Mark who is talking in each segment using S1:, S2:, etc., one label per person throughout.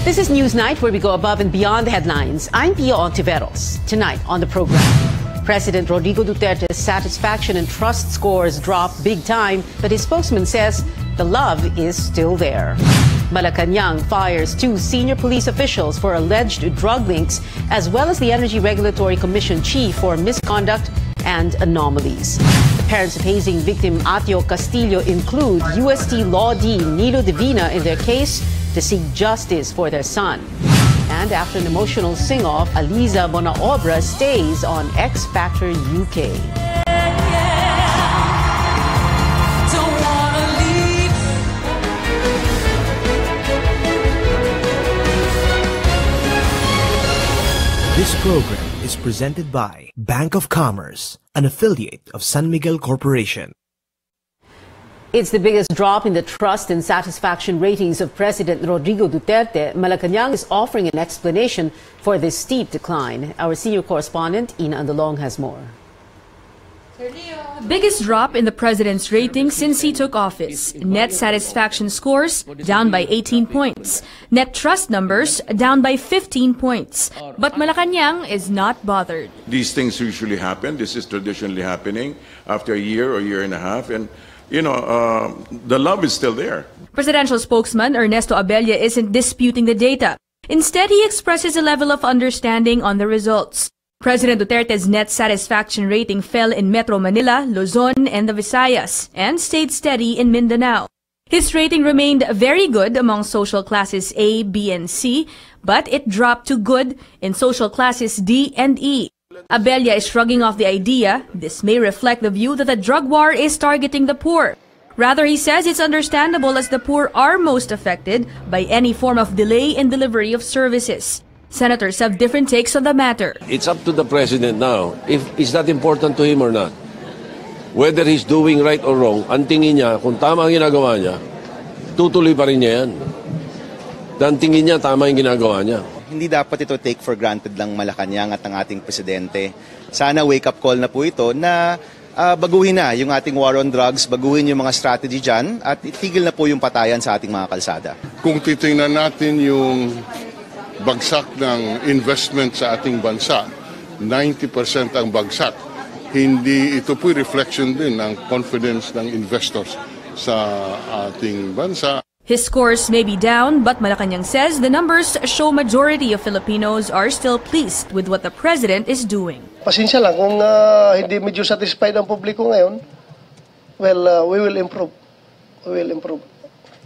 S1: This is Newsnight, where we go above and beyond the headlines. I'm Pia Ontiveros. Tonight on the program, President Rodrigo Duterte's satisfaction and trust scores drop big time, but his spokesman says the love is still there. Malacanang fires 2 senior police officials for alleged drug links, as well as the Energy Regulatory Commission chief for misconduct and anomalies. The parents of hazing victim Atio Castillo include UST Law Dean Nilo Divina in their case to seek justice for their son. And after an emotional sing-off, Aliza Bonaobra stays on X Factor UK.
S2: This program is presented by Bank of Commerce, an affiliate of San Miguel Corporation.
S1: It's the biggest drop in the trust and satisfaction ratings of President Rodrigo Duterte. Malacanang is offering an explanation for this steep decline. Our senior correspondent, Ina Andalong, has more.
S3: The biggest drop in the president's rating since he took office. Net satisfaction scores down by 18 points. Net trust numbers down by 15 points. But Malacanang is not bothered.
S4: These things usually happen. This is traditionally happening after a year or year and a half. And, you know, the love is still there. Presidential spokesman
S3: Ernesto Abella isn't disputing the data. Instead, he expresses a level of understanding on the results. President Duterte's net satisfaction rating fell in Metro Manila, Luzon, and the Visayas, and stayed steady in Mindanao. His rating remained very good among social classes A, B, and C, but it dropped to good in social classes D and E. Abella is shrugging off the idea this may reflect the view that the drug war is targeting the poor. Rather, he says it's understandable as the poor are most affected by any form of delay in delivery of services. Senators have different takes on the matter.
S5: It's up to the president now if is that important to him or not. Whether he's doing right or wrong, ang tingin niya, kung tama ang ginagawa niya, tutuloy pa rin niya yan. Ang tingin niya, tama yung ginagawa niya.
S6: Hindi dapat ito take for granted lang Malacanang at ang ating presidente. Sana wake-up call na po ito na baguhin na yung ating war on drugs, baguhin yung mga strategy dyan, at itigil na po yung patayan sa ating mga kalsada.
S7: Kung titingnan natin yung bagsak ng investment sa ating bansa, 90% ang bagsak. Hindi ito po reflection din ng confidence ng investors sa ating bansa.
S3: His scores may be down, but Malacanang says the numbers show majority of Filipinos are still pleased with what the president is doing.
S8: Pasensya lang kung hindi medyo satisfied ang publiko ngayon. Well, we will improve. We will improve.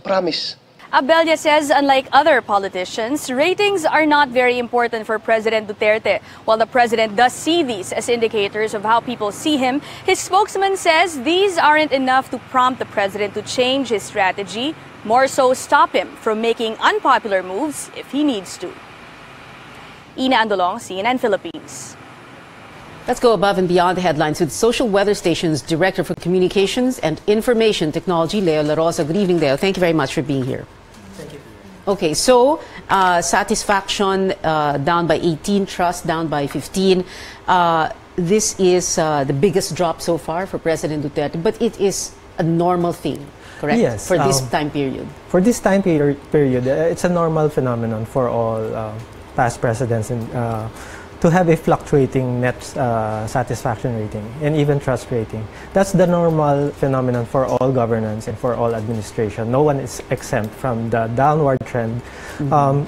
S8: Promise.
S3: Abella says unlike other politicians, ratings are not very important for President Duterte. While the president does see these as indicators of how people see him, his spokesman says these aren't enough to prompt the president to change his strategy, more so stop him from making unpopular moves if he needs to. Ina Andalong, CNN Philippines.
S1: Let's go above and beyond the headlines with Social Weather Station's Director for Communications and Information Technology, Leo La Rosa. Good evening, Leo. Thank you very much for being here.
S9: Thank you.
S1: Okay, so satisfaction down by 18, trust down by 15. This is the biggest drop so far for President Duterte, but it is a normal thing, correct?
S9: Yes.
S1: For this time period.
S9: For this time period, it's a normal phenomenon for all past presidents and to have a fluctuating net satisfaction rating and even trust rating. That's the normal phenomenon for all governance and for all administration. No one is exempt from the downward trend.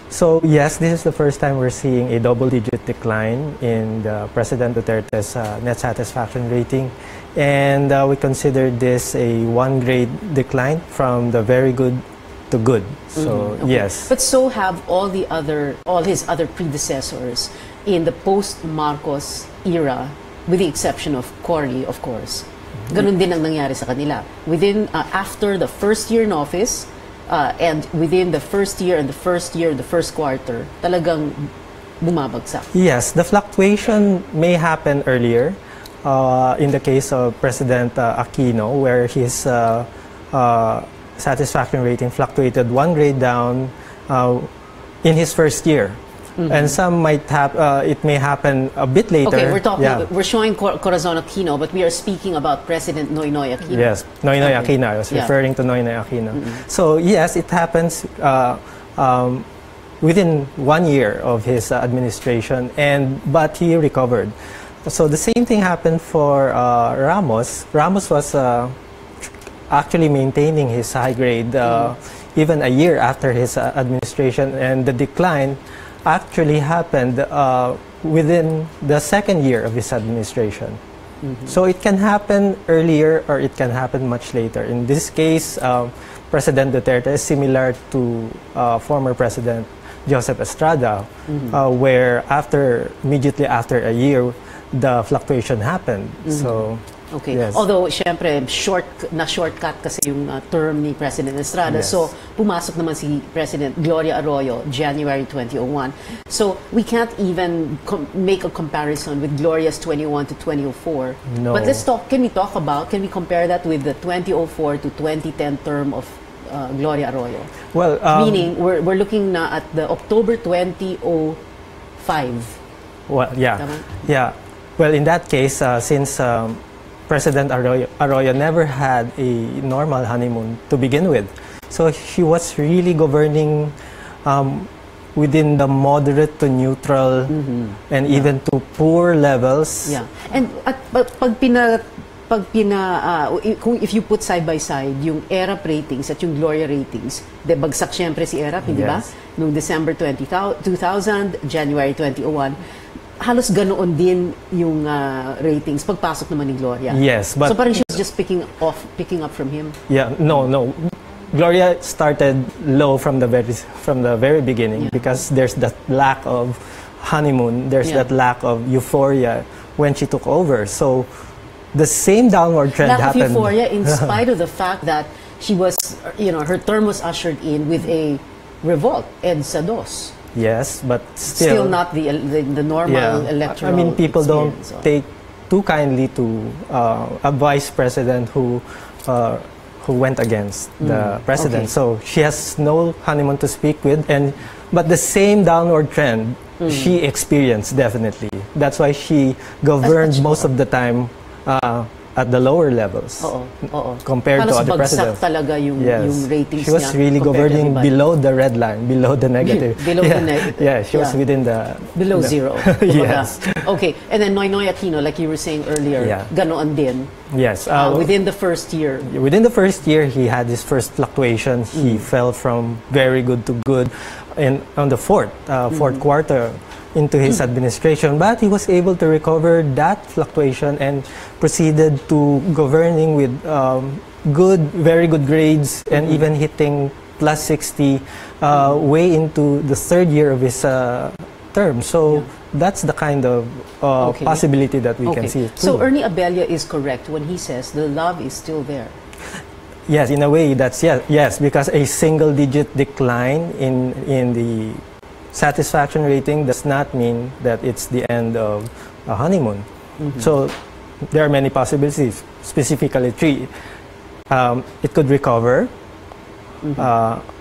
S9: So yes, this is the first time we're seeing a double-digit decline in the President Duterte's net satisfaction rating. And we consider this a one-grade decline from the very good to good. So
S1: okay.
S9: Yes.
S1: But so have all his other predecessors in the post-Marcos era, with the exception of Cory, of course. Ganun din ang nangyari sa kanila. Within, after the first year in office, and within the first year and the first quarter, talagang bumabagsak.
S9: Yes, the fluctuation may happen earlier. In the case of President Aquino, where his satisfaction rating fluctuated one grade down in his first year. And some might have, it may happen a bit later.
S1: Okay, we're showing Corazon Aquino, but we are speaking about President Noynoy Aquino.
S9: Yes, Noynoy Aquino. I was referring to Noynoy Aquino. So yes, it happens within 1 year of his administration, but he recovered. So the same thing happened for Ramos. Ramos was actually maintaining his high grade even a year after his administration, and the decline actually happened within the second year of his administration. So it can happen earlier or it can happen much later. In this case, President Duterte is similar to former President Joseph Estrada, where immediately after a year, the fluctuation happened. So,
S1: okay.
S9: yes.
S1: Although, syempre, shortcut kasi yung term ni President Estrada.
S9: Yes.
S1: So, pumasok naman si President Gloria Arroyo, January 2001. So, we can't even make a comparison with Gloria's 21 to 2004.
S9: No.
S1: But can we compare that with the 2004 to 2010 term of Gloria Arroyo?
S9: Well,
S1: meaning, we're looking na at the October 2005.
S9: Well, yeah.
S1: Tama?
S9: Yeah. Well, in that case, since President Arroyo never had a normal honeymoon to begin with, so she was really governing within the moderate to neutral and even to poor levels.
S1: Yeah. And if you put side by side yung ERAP ratings at yung Gloria ratings, de bagsak syempre si ERAP, hindi ba? Noong December 2000, January 2001, halos ganoon din yung ratings pagpasok naman ni Gloria.
S9: Yes, but
S1: so parang she's just picking up from him.
S9: Yeah, no. Gloria started low from the very beginning, because there's that lack of honeymoon, there's that lack of euphoria when she took over. So the same downward trend happened.
S1: Lack of euphoria in spite of the fact that she was, her term was ushered in with a revolt, EDSA Dos.
S9: Yes, but still
S1: not the normal electoral.
S9: I mean, people don't
S1: experience,
S9: take too kindly to a vice president who went against the president.
S1: Okay.
S9: So she has no honeymoon to speak with, but the same downward trend she experienced definitely. That's why she governed most of the time at the lower levels compared to other presidents.
S1: Talaga yung ratings
S9: she was really governing below the red line, below the negative.
S1: Below the negative.
S9: Yeah, she was within the...
S1: Below zero.
S9: Yes.
S1: Okay, and then Noynoy Aquino, like you were saying earlier, ganoon din.
S9: Yes.
S1: Within the first year.
S9: Within the first year, he had his first fluctuation. He fell from very good to good on the fourth quarter into his administration, but he was able to recover that fluctuation and proceeded to governing with very good grades and even hitting plus 60 way into the third year of his term. So that's the kind of possibility that we can see.
S1: So Ernie Abella is correct when he says the love is still there.
S9: Yes, in a way, that's yes, because a single-digit decline in the satisfaction rating does not mean that it's the end of a honeymoon. So there are many possibilities, specifically three. It could recover,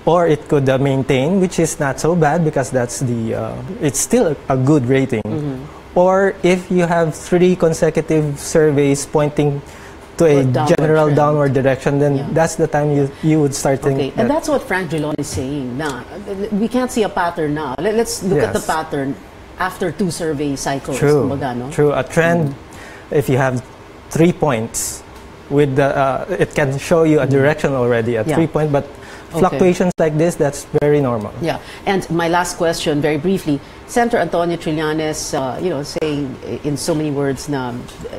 S9: or it could maintain, which is not so bad because that's it's still a good rating. Or if you have 3 consecutive surveys pointing to a general downward direction, then that's the time you would start thinking.
S1: And that's what Frank Drilon is saying. Now, we can't see a pattern now. Let's look at the pattern after 2 survey cycles.
S9: True. True. A trend, if you have 3 points, with it can show you a direction already at 3 points, but fluctuations like this, that's very normal.
S1: Yeah. And my last question, very briefly, Senator Antonio Trillanes, saying in so many words,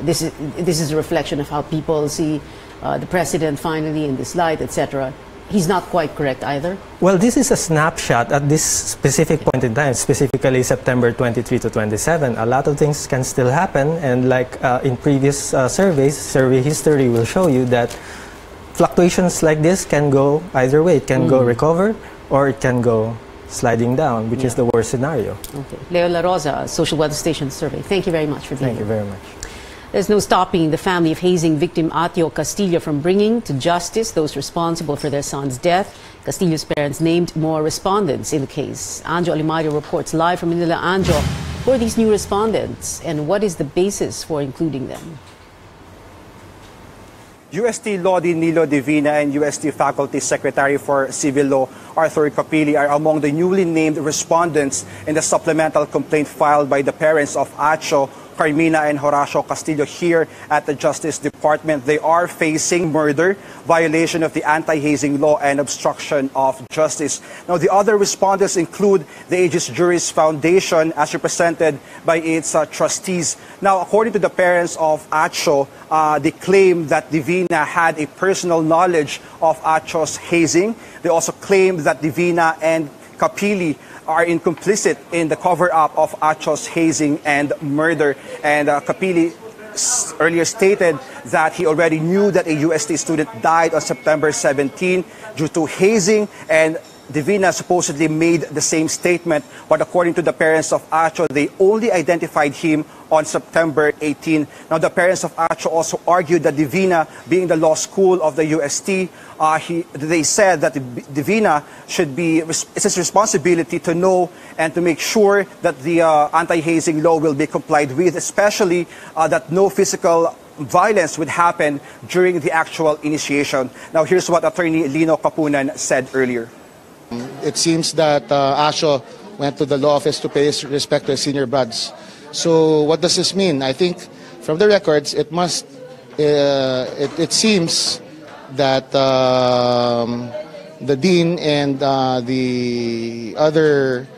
S1: this is a reflection of how people see the president finally in this light, etc. He's not quite correct either.
S9: Well, this is a snapshot at this specific point in time, specifically September 23 to 27. A lot of things can still happen, and like in previous surveys, survey history will show you that fluctuations like this can go either way. It can go recover, or it can go sliding down, which is the worst scenario.
S1: Okay. Leo La Rosa, Social Weather Station Survey. Thank you very much for being here.
S9: Thank you very much.
S1: There's no stopping the family of hazing victim Atio Castillo from bringing to justice those responsible for their son's death. Castillo's parents named more respondents in the case. Anjo Alimario reports live from Manila. Anjo, who are these new respondents, and what is the basis for including them?
S10: UST Law Dean Nilo Divina and UST Faculty Secretary for Civil Law Arthur Capili are among the newly named respondents in the supplemental complaint filed by the parents of Acho, Carmina, and Horacio Castillo here at the Justice Department. They are facing murder, violation of the anti-hazing law, and obstruction of justice. Now, the other respondents include the Aegis Juris Foundation, as represented by its trustees. Now, according to the parents of Acho, they claim that Divina had a personal knowledge of Acho's hazing. They also claim that Divina and Capili are complicit in the cover-up of Acho's hazing and murder. And Capili earlier stated that he already knew that a UST student died on September 17 due to hazing, and Divina supposedly made the same statement, but according to the parents of Acho, they only identified him on September 18. Now, the parents of Acho also argued that Divina, being the law school of the UST, they said that Divina it's his responsibility to know and to make sure that the anti-hazing law will be complied with, especially that no physical violence would happen during the actual initiation. Now, here's what Attorney Lino Capunan said earlier.
S11: It seems that Acho went to the law office to pay respect to his senior brads. So what does this mean? I think from the records, it seems that the dean and the other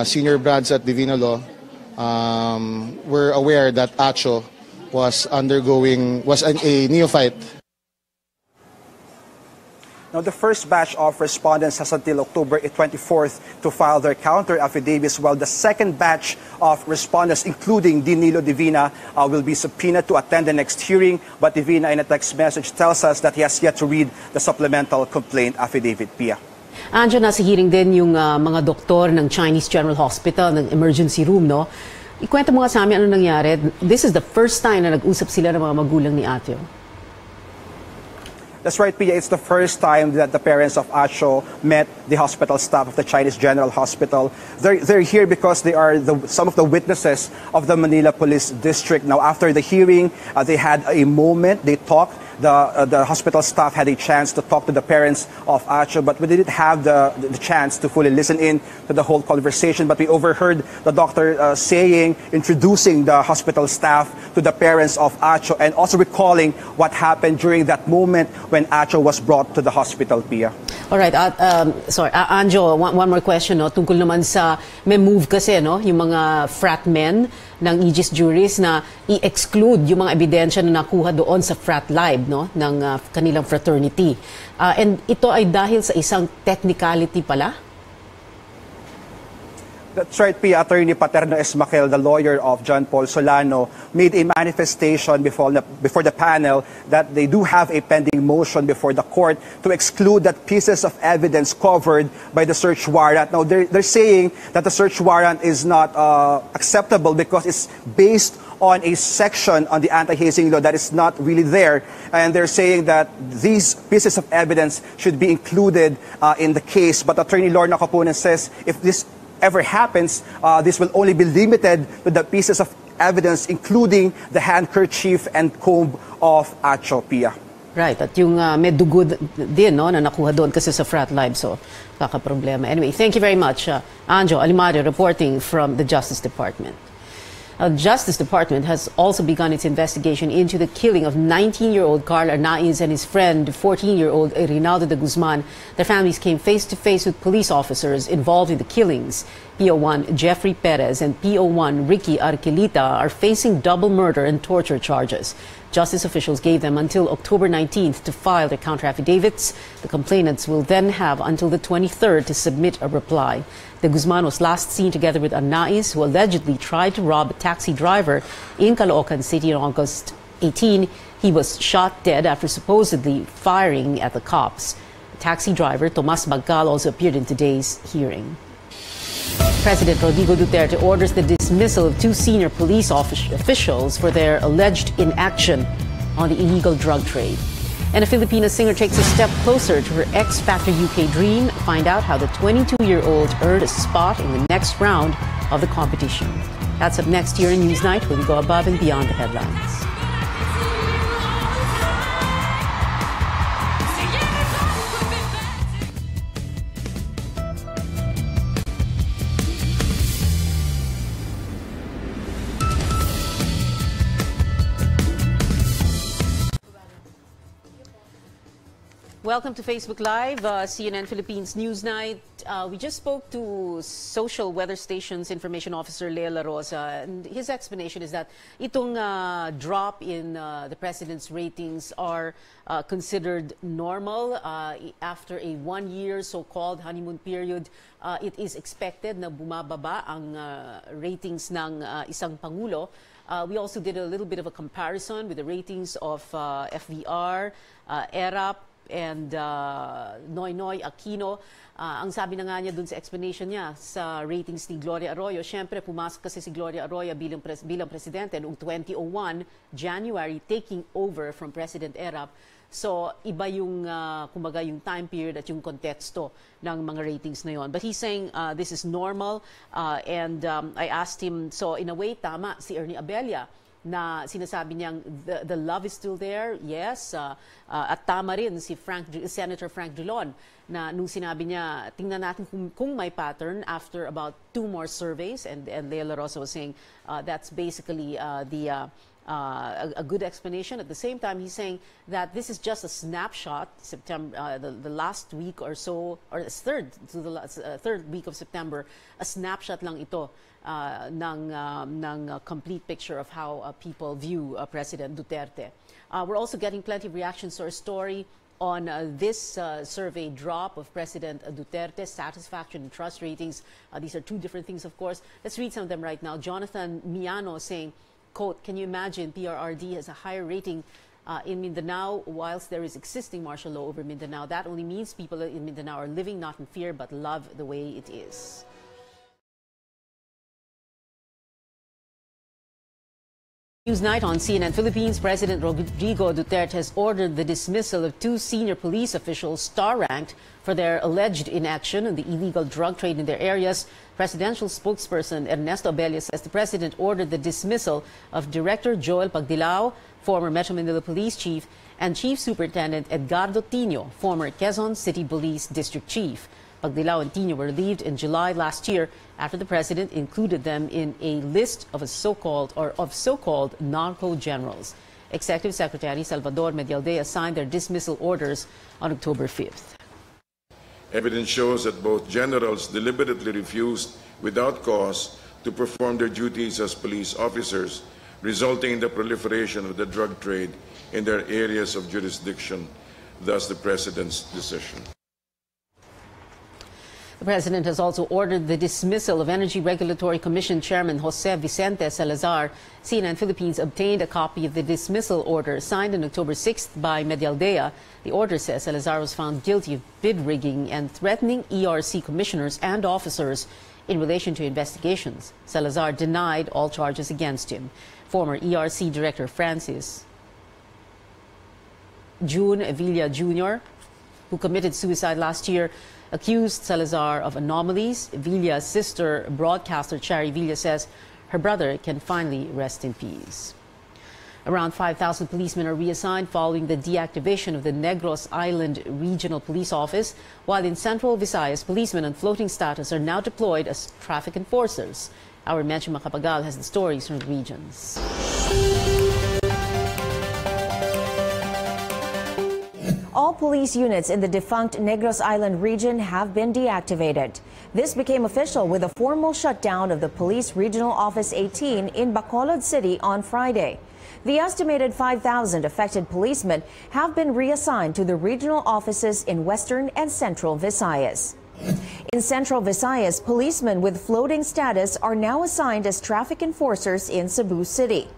S11: senior brads at Divina Law were aware that Acho was a neophyte.
S10: Now, the first batch of respondents has until October 24th to file their counter affidavits, while the second batch of respondents, including Dean Nilo Divina, will be subpoenaed to attend the next hearing. But Divina, in a text message, tells us that he has yet to read the supplemental complaint affidavit. Pia.
S1: Andiyan, nasa hearing din yung mga doktor ng Chinese General Hospital, ng emergency room, no? Ikwento mo nga sa amin ano nangyari. This is the first time na nag-usap sila ng mga magulang ni Ateo.
S10: That's right, Pia. It's the first time that the parents of Acho met the hospital staff of the Chinese General Hospital. They're here because they are some of the witnesses of the Manila Police District. Now, after the hearing, they had a moment. They talked. The hospital staff had a chance to talk to the parents of Acho, but we didn't have the chance to fully listen in to the whole conversation. But we overheard the doctor introducing the hospital staff to the parents of Acho, and also recalling what happened during that moment when Acho was brought to the hospital, Pia.
S1: All right, Anjo, one more question, no? Tungkol naman sa may move kasi, no? Yung mga frat men ng Aegis Juris na i-exclude yung mga ebidensya na nakuha doon sa frat live, no? Ng kanilang fraternity. And ito ay dahil sa isang technicality pala?
S10: That's right, Pia. Attorney Paterno Esmaquel, the lawyer of John Paul Solano, made a manifestation before the panel that they do have a pending motion before the court to exclude that pieces of evidence covered by the search warrant. Now, they're saying that the search warrant is not acceptable because it's based on a section on the anti-hazing law that is not really there. And they're saying that these pieces of evidence should be included in the case. But Attorney Lorna Capunan says if this ever happens, this will only be limited to the pieces of evidence, including the handkerchief and comb of Acho, Pia.
S1: Right, at yung may dugo din, no, na nakuha doon kasi sa frat live, so kaka-problema. Anyway, thank you very much, Anjo Alimado, reporting from the Justice Department. The Justice Department has also begun its investigation into the killing of 19-year-old Carl Arnaiz and his friend, 14-year-old Rinaldo de Guzman. Their families came face-to-face with police officers involved in the killings. PO1 Jeffrey Perez and PO1 Ricky Arquelita are facing double murder and torture charges. Justice officials gave them until October 19th to file their counter-affidavits. The complainants will then have until the 23rd to submit a reply. De Guzman was last seen together with Arnaiz, who allegedly tried to rob a taxi driver in Caloocan City on August 18. He was shot dead after supposedly firing at the cops. The taxi driver, Tomas Magcal, also appeared in today's hearing. President Rodrigo Duterte orders the dismissal of 2 senior police officials for their alleged inaction on the illegal drug trade. And a Filipina singer takes a step closer to her X Factor UK dream. Find out how the 22-year-old earned a spot in the next round of the competition. That's up next here in Newsnight, where we go above and beyond the headlines. Welcome to Facebook Live, CNN Philippines Newsnight. We just spoke to Social Weather Station's Information Officer Lea La Rosa, and his explanation is that itong drop in the president's ratings are considered normal. After a one-year so-called honeymoon period, it is expected na bumababa ang ratings ng isang Pangulo. We also did a little bit of a comparison with the ratings of FVR, ERAP, and Noynoy Aquino. Ang sabi na nga niya dun sa explanation niya sa ratings ni Gloria Arroyo, syempre pumasok kasi si Gloria Arroyo bilang presidente noong 2001, January, taking over from President Erap. So, iba yung, kumbaga, yung time period at yung konteksto ng mga ratings na yon. But he's saying this is normal, and I asked him, so in a way, tama si Ernie Abella, na sinasabi niyang the love is still there, yes. At tama rin si Senator Frank Drilon na nung sinabi niya, tingnan natin kung may pattern after about 2 more surveys. And Lea La Rosa was saying that's basically a good explanation. At the same time, he's saying that this is just a snapshot, September, the last week or so, or third week of September, a snapshot lang ito ng complete picture of how people view President Duterte. We're also getting plenty of reactions to our story on this survey drop of President Duterte, satisfaction and trust ratings. These are two different things, of course. Let's read some of them right now. Jonathan Miano saying, quote, "Can you imagine PRRD has a higher rating in Mindanao whilst there is existing martial law over Mindanao? That only means people in Mindanao are living not in fear but love the way it is." Newsnight on CNN Philippines. President Rodrigo Duterte has ordered the dismissal of 2 senior police officials star-ranked for their alleged inaction in the illegal drug trade in their areas. Presidential spokesperson Ernesto Abella says the president ordered the dismissal of Director Joel Pagdilao, former Metro Manila Police Chief, and Chief Superintendent Edgardo Tino, former Quezon City Police District Chief. Pagdilao and Tino were relieved in July last year after the president included them in a list of so-called narco generals. Executive Secretary Salvador Medialdea signed their dismissal orders on October 5th.
S4: Evidence shows that both generals deliberately refused without cause to perform their duties as police officers, resulting in the proliferation of the drug trade in their areas of jurisdiction, thus the president's decision.
S1: The president has also ordered the dismissal of Energy Regulatory Commission Chairman Jose Vicente Salazar. CNN Philippines obtained a copy of the dismissal order signed on October 6th by Medialdea. The order says Salazar was found guilty of bid rigging and threatening ERC commissioners and officers in relation to investigations. Salazar denied all charges against him. Former ERC Director Francis June Villa Jr., who committed suicide last year, accused Salazar of anomalies. Villa's sister, broadcaster Cherry Villa, says her brother can finally rest in peace. Around 5,000 policemen are reassigned following the deactivation of the Negros Island Regional Police Office, while in Central Visayas, policemen on floating status are now deployed as traffic enforcers. Our Mencho Macapagal has the stories from the regions.
S12: All police units in the defunct Negros Island region have been deactivated. This became official with a formal shutdown of the Police Regional Office 18 in Bacolod City on Friday. The estimated 5,000 affected policemen have been reassigned to the regional offices in Western and Central Visayas. In Central Visayas, policemen with floating status are now assigned as traffic enforcers in Cebu City.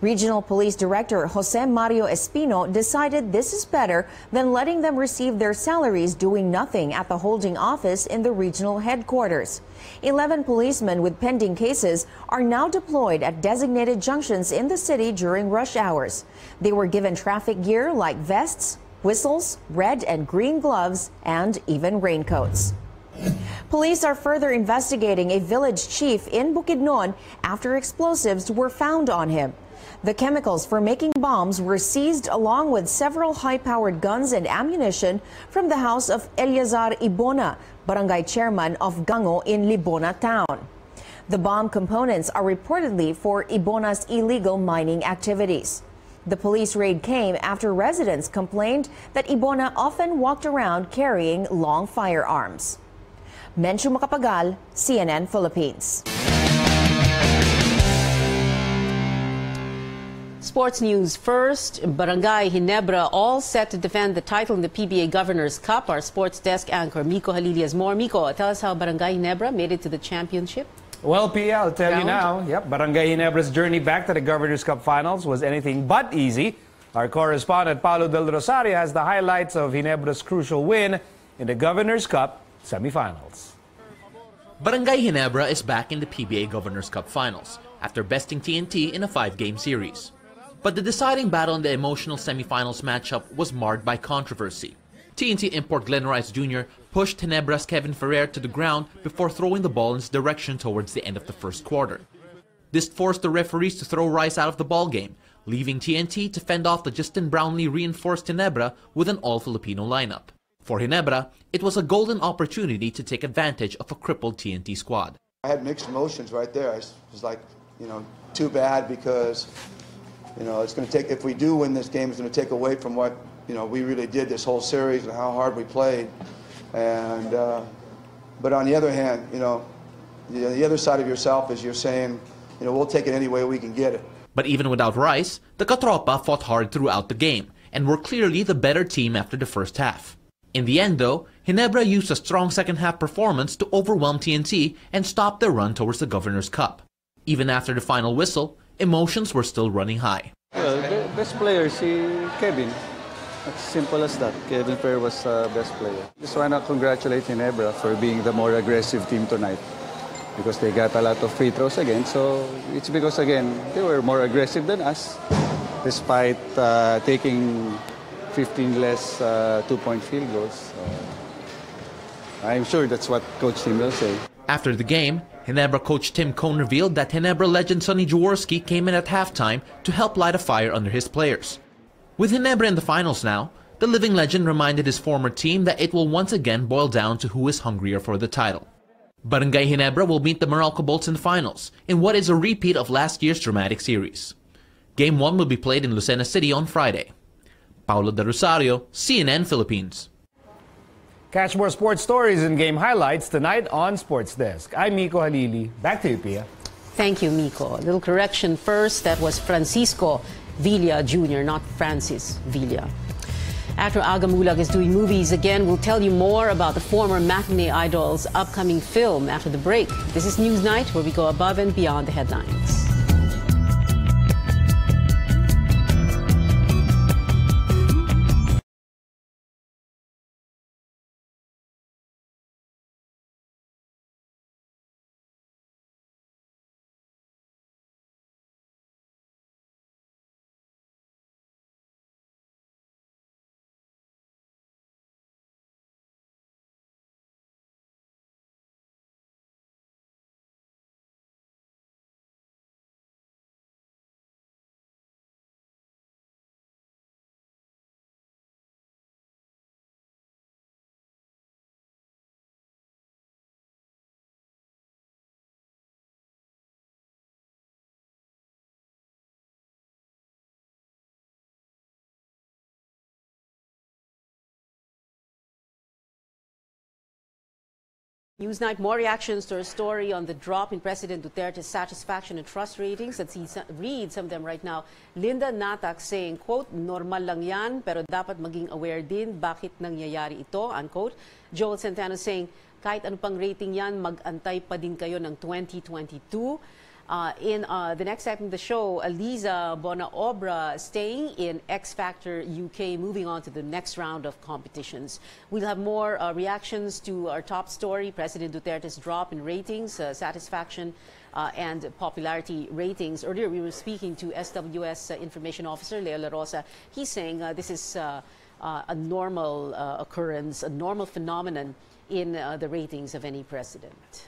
S12: Regional Police Director Jose Mario Espino decided this is better than letting them receive their salaries doing nothing at the holding office in the regional headquarters. 11 policemen with pending cases are now deployed at designated junctions in the city during rush hours. They were given traffic gear like vests, whistles, red and green gloves, and even raincoats. Police are further investigating a village chief in Bukidnon after explosives were found on him. The chemicals for making bombs were seized along with several high-powered guns and ammunition from the house of Eliazar Ibona, barangay chairman of Gango in Libona town. The bomb components are reportedly for Ibona's illegal mining activities. The police raid came after residents complained that Ibona often walked around carrying long firearms. Menchu Macapagal, CNN Philippines.
S1: Sports news first. Barangay Ginebra all set to defend the title in the PBA Governor's Cup. Our sports desk anchor Miko Halili has more. Miko, tell us how Barangay Ginebra made it to the championship.
S13: Well, Pia, I'll tell you now. Yep, Barangay Ginebra's journey back to the Governor's Cup Finals was anything but easy. Our correspondent Paulo Del Rosario has the highlights of Ginebra's crucial win in the Governor's Cup semifinals.
S14: Barangay Ginebra is back in the PBA Governor's Cup Finals after besting TNT in a 5-game series. But the deciding battle in the emotional semifinals matchup was marred by controversy. TNT import Glenn Rice Jr. pushed Ginebra's Kevin Ferrer to the ground before throwing the ball in his direction towards the end of the first quarter. This forced the referees to throw Rice out of the ballgame, leaving TNT to fend off the Justin Brownlee reinforced Ginebra with an all-Filipino lineup. For Ginebra, it was a golden opportunity to take advantage of a crippled TNT squad.
S15: I had mixed emotions right there. I was like, too bad because, it's going to take, if we do win this game, it's going to take away from what we really did this whole series and how hard we played. And but on the other hand, the other side of yourself is you're saying, we'll take it any way we can get it.
S14: But even without Rice, the Katropa fought hard throughout the game and were clearly the better team after the first half. In the end, though, Ginebra used a strong second-half performance to overwhelm TNT and stop their run towards the Governor's Cup. Even after the final whistle, emotions were still running high.
S16: Well, the best player is Kevin. As simple as that. Kevin Ferrer was best player. Just want to congratulate Ginebra for being the more aggressive team tonight because they got a lot of free throws again. So it's because, again, they were more aggressive than us despite taking 15 less two-point field goals. I'm sure that's what Coach Tim will say.
S14: After the game, Ginebra coach Tim Cone revealed that Ginebra legend Sonny Jaworski came in at halftime to help light a fire under his players. With Ginebra in the finals now, the living legend reminded his former team that it will once again boil down to who is hungrier for the title. Barangay Ginebra will meet the Meralco Bolts in the finals in what is a repeat of last year's dramatic series. Game 1 will be played in Lucena City on Friday. Paulo de Rosario, CNN Philippines.
S13: Catch more sports stories and game highlights tonight on Sports Desk. I'm Miko Halili. Back to you, Pia.
S1: Thank you, Miko. A little correction first. That was Francisco Villa Jr., not Francis Villa. Actor Agamulag is doing movies again. We'll tell you more about the former matinee idol's upcoming film after the break. This is Newsnight, where we go above and beyond the headlines. Newsnight, more reactions to our story on the drop in President Duterte's satisfaction and trust ratings. Let's read some of them right now. Linda Natak saying, quote, normal lang yan, pero dapat maging aware din bakit nangyayari ito, unquote. Joel Centeno saying, kahit ano pang rating yan, mag-antay pa din kayo ng 2022. In the next segment of the show, Aliza Bonaobra staying in X Factor UK, moving on to the next round of competitions. We'll have more reactions to our top story, President Duterte's drop in ratings, satisfaction and popularity ratings. Earlier, we were speaking to SWS Information Officer Leo La Rosa. He's saying this is a normal occurrence, a normal phenomenon in the ratings of any president.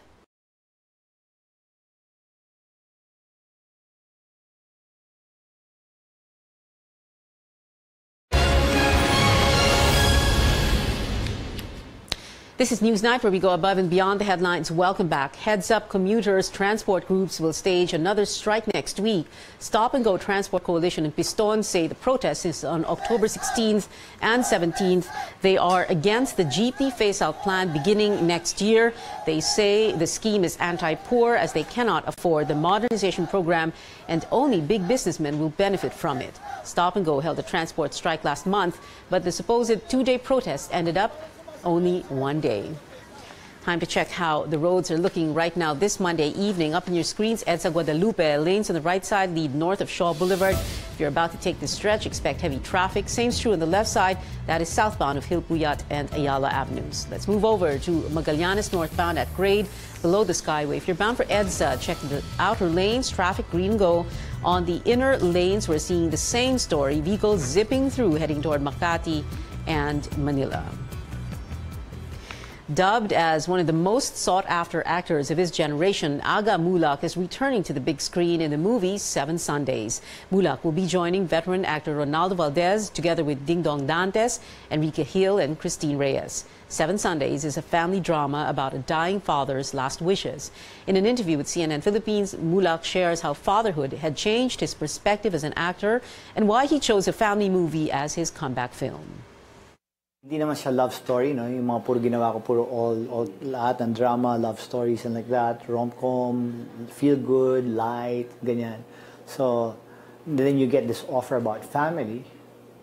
S1: This is Newsnight, where we go above and beyond the headlines. Welcome back. Heads up, commuters, transport groups will stage another strike next week. Stop and Go Transport Coalition and Piston say the protest is on October 16th and 17th. They are against the jeepney phase-out plan beginning next year. They say the scheme is anti-poor as they cannot afford the modernization program and only big businessmen will benefit from it. Stop and Go held a transport strike last month, but the supposed two-day protest ended up only one day. Time to check how the roads are looking right now this Monday evening. Up on your screens, EDSA Guadalupe. Lanes on the right side lead north of Shaw Boulevard. If you're about to take this stretch, expect heavy traffic. Same's true on the left side. That is southbound of Hilpuyat and Ayala Avenues. Let's move over to Magallanes northbound at grade below the Skyway. If you're bound for EDSA, check the outer lanes. Traffic green go. On the inner lanes, we're seeing the same story. Vehicles zipping through heading toward Makati and Manila. Dubbed as one of the most sought-after actors of his generation, Aga Mulak is returning to the big screen in the movie 7 Sundays. Mulak will be joining veteran actor Ronaldo Valdez together with Ding Dong Dantes, Enrique Hill, and Christine Reyes. 7 Sundays is a family drama about a dying father's last wishes. In an interview with CNN Philippines, Mulak shares how fatherhood had changed his perspective as an actor and why he chose a family movie as his comeback film.
S17: Hindi naman siya love story, no? Yung mga puro ginawa ko, puro all lahat ng drama, love stories and like that, rom-com, feel good, light, ganyan. So, then you get this offer about family,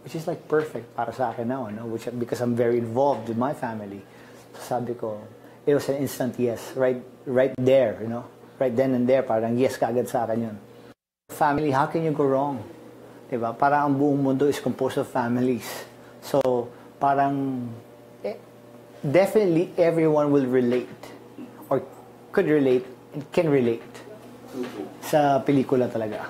S17: which is like perfect para sa akin now, no? Because I'm very involved with my family. So sabi ko, it was an instant yes, right there, you know? Right then and there, parang yes kaagad sa akin yun. Family, how can you go wrong? Diba? Parang ang buong mundo is composed of families. So, parang definitely everyone will relate or could relate and can relate sa pelikula talaga.